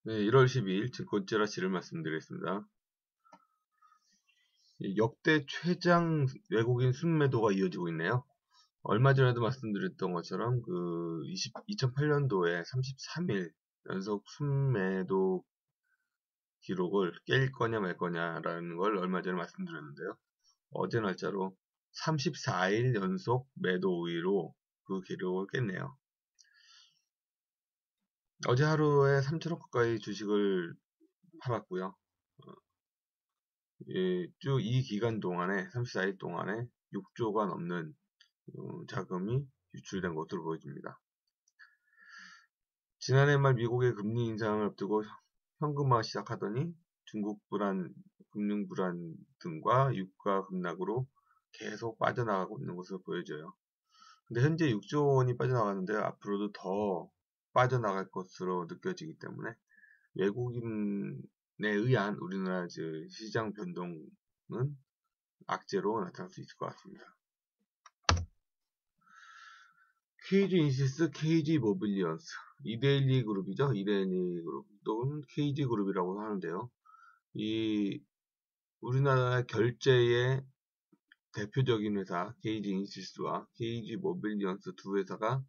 네, 1월 12일 증권재라치를 말씀드리겠습니다. 역대 최장 외국인 순매도가 이어지고 있네요. 얼마 전에도 말씀드렸던 것처럼 2008년도에 33일 연속 순매도 기록을 깰 거냐 말 거냐라는 걸 얼마 전에 말씀드렸는데요. 어제 날짜로 34일 연속 매도 우위로 그 기록을 깼네요. 어제 하루에 3천억 가까이 주식을 팔았고요. 쭉 이 기간 동안에 34일 동안에 6조가 넘는 자금이 유출된 것으로 보여집니다. 지난해 말 미국의 금리 인상을 앞두고 현금화 시작하더니 중국 불안, 금융 불안 등과 유가 급락으로 계속 빠져나가고 있는 것으로 보여져요. 근데 현재 6조 원이 빠져나가는데 앞으로도 더 빠져나갈 것으로 느껴지기 때문에 외국인에 의한 우리나라 시장 변동은 악재로 나타날 수 있을 것 같습니다. KG인시스, KG모빌리언스, 이데일리 그룹이죠. 이데일리 그룹 또는 KG그룹이라고 하는데요. 이 우리나라 결제의 대표적인 회사 KG인시스와 KG모빌리언스 두 회사가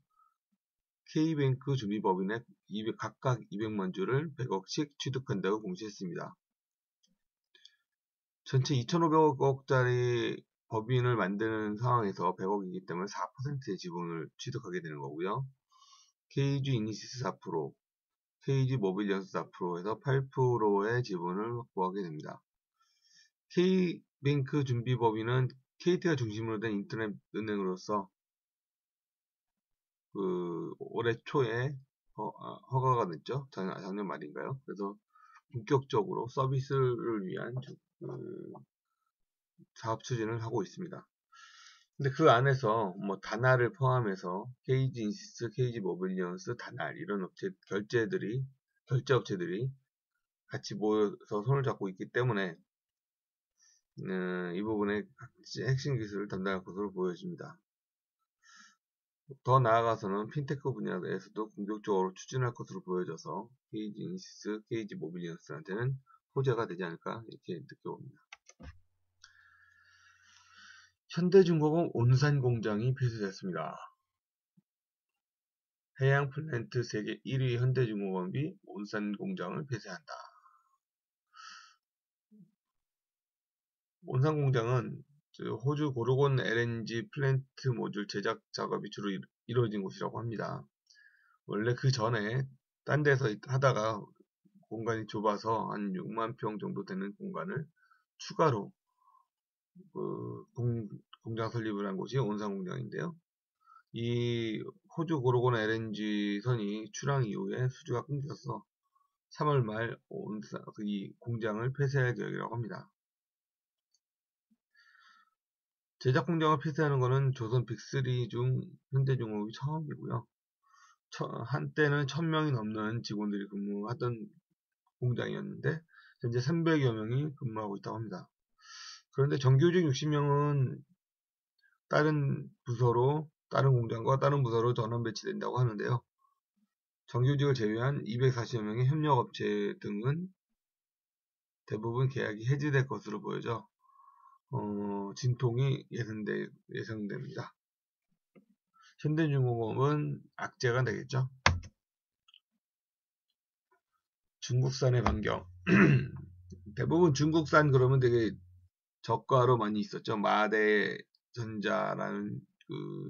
K뱅크 준비법인에 각각 200만 주를 100억씩 취득한다고 공시했습니다. 전체 2,500억짜리 법인을 만드는 상황에서 100억이기 때문에 4%의 지분을 취득하게 되는 거고요. KG 이니시스 4%, KG 모빌리언스 4%에서 8%의 지분을 확보하게 됩니다. K뱅크 준비법인은 KT가 중심으로 된 인터넷 은행으로서 올해 초에 허가가 됐죠. 작년 말인가요? 그래서 본격적으로 서비스를 위한 사업 추진을 하고 있습니다. 근데 그 안에서 뭐 다날을 포함해서 KG 인시스, KG 모빌리언스, 다날 이런 결제 업체들이 같이 모여서 손을 잡고 있기 때문에 이 부분에 각지 핵심 기술을 담당할 것으로 보여집니다. 더 나아가서는 핀테크 분야에서도 공격적으로 추진할 것으로 보여져서 KG 인시스, KG 모빌리언스한테는 호재가 되지 않을까 이렇게 느껴봅니다. 현대중공업 온산공장이 폐쇄됐습니다. 해양 플랜트 세계 1위 현대중공업이 온산공장을 폐쇄한다. 온산공장은 호주 고르곤 LNG 플랜트 모듈 제작 작업이 주로 이루어진 곳이라고 합니다. 원래 그 전에 딴 데서 하다가 공간이 좁아서 한 6만 평 정도 되는 공간을 추가로 공장 설립을 한 곳이 온산공장인데요. 이 호주 고르곤 LNG 선이 출항 이후에 수주가 끊겨서 3월 말 이 공장을 폐쇄할 계획이라고 합니다. 제작 공장을 폐쇄하는 것은 조선 빅3 중 현대중공업이 처음이고요. 한때는 1000명이 넘는 직원들이 근무하던 공장이었는데 현재 300여 명이 근무하고 있다고 합니다. 그런데 정규직 60명은 다른 공장과 다른 부서로 전원 배치된다고 하는데요. 정규직을 제외한 240여 명의 협력업체 등은 대부분 계약이 해지될 것으로 보여져 진통이 예상됩니다. 현대중공업은 악재가 되겠죠. 중국산의 반경. 대부분 중국산 그러면 되게 저가로 많이 있었죠. 마대전자라는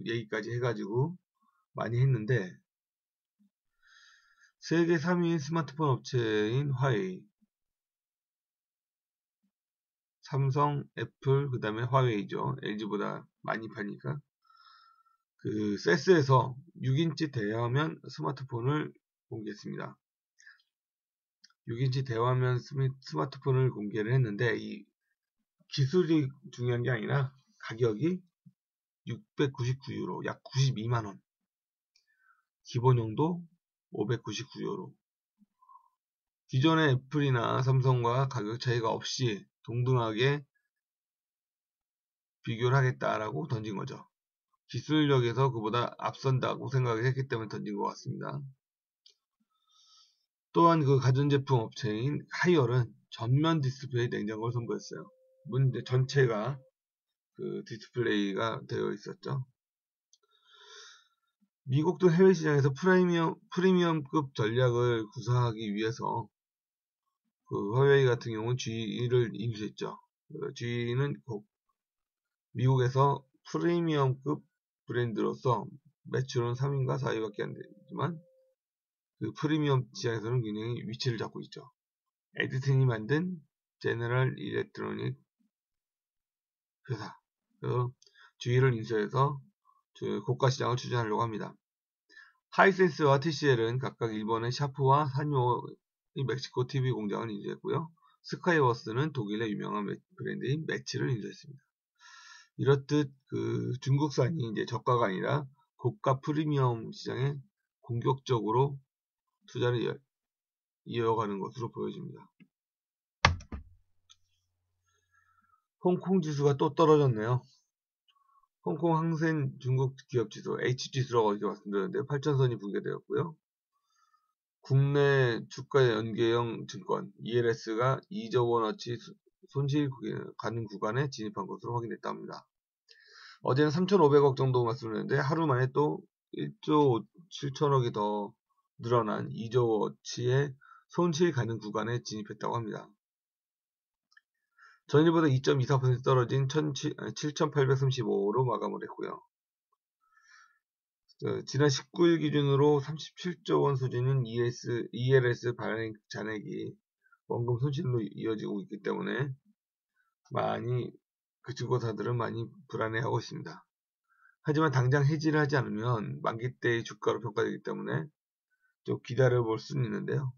얘기까지 해가지고 많이 했는데 세계 3위인 스마트폰 업체인 화웨이, 삼성, 애플, 그 다음에 화웨이죠. LG보다 많이 파니까 세스에서 6인치 대화면 스마트폰을 공개했습니다. 6인치 대화면 스마트폰을 공개를 했는데 이 기술이 중요한 게 아니라 가격이 699유로, 약 92만원. 기본용도 599유로. 기존의 애플이나 삼성과 가격 차이가 없이 동등하게 비교를 하겠다라고 던진 거죠. 기술력에서 그보다 앞선다고 생각을 했기 때문에 던진 것 같습니다. 또한 그 가전제품 업체인 하이얼은 전면 디스플레이 냉장고를 선보였어요. 문 전체가 그 디스플레이가 되어 있었죠. 미국도 해외 시장에서 프리미엄급 전략을 구사하기 위해서 그 화웨이 같은 경우는 GE를 인수했죠. GE는 미국에서 프리미엄급 브랜드로서 매출은 3위인가 4위밖에 안 되지만 그 프리미엄 시장에서는 굉장히 위치를 잡고 있죠. 에디슨이 만든 제너럴 일렉트로닉 회사, GE를 인수해서 고가 시장을 추진하려고 합니다. 하이센스와 TCL은 각각 일본의 샤프와 산요의 멕시코 TV 공장을 인수했고요. 스카이워스는 독일의 유명한 브랜드인 매치를 인수했습니다. 이렇듯 그 중국산이 이제 저가가 아니라 고가 프리미엄 시장에 공격적으로 투자를 이어가는 것으로 보여집니다. 홍콩 지수가 또 떨어졌네요. 홍콩 항생 중국 기업 지수 H지수라고 어제 말씀드렸는데 8천선이 붕괴되었고요. 국내 주가 연계형 증권 ELS가 2조 원어치 손실 가는 구간에 진입한 것으로 확인됐다 합니다. 어제는 3,500억 정도 말씀드렸는데 하루 만에 또 1조 7천억이 더 늘어난 2조 원어치의 손실 가는 구간에 진입했다고 합니다. 전일보다 2.24% 떨어진 7,835로 마감을 했고요. 지난 19일 기준으로 37조 원 수준인 ELS 발행 잔액이 원금 손실로 이어지고 있기 때문에 많이 그 증권사들은 많이 불안해하고 있습니다. 하지만 당장 해지를 하지 않으면 만기 때의 주가로 평가되기 때문에 좀 기다려볼 수는 있는데요.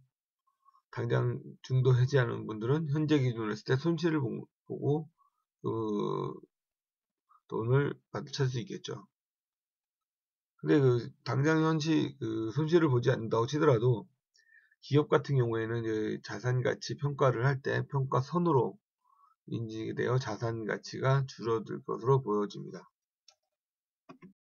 당장 중도 해지하는 분들은 현재 기준으로 했을 때 손실을 보고 그 돈을 찾을 수 있겠죠. 근데 그 당장 현시 그 손실을 보지 않는다고 치더라도 기업 같은 경우에는 자산 가치 평가를 할 때 평가선으로 인지되어 자산 가치가 줄어들 것으로 보여집니다.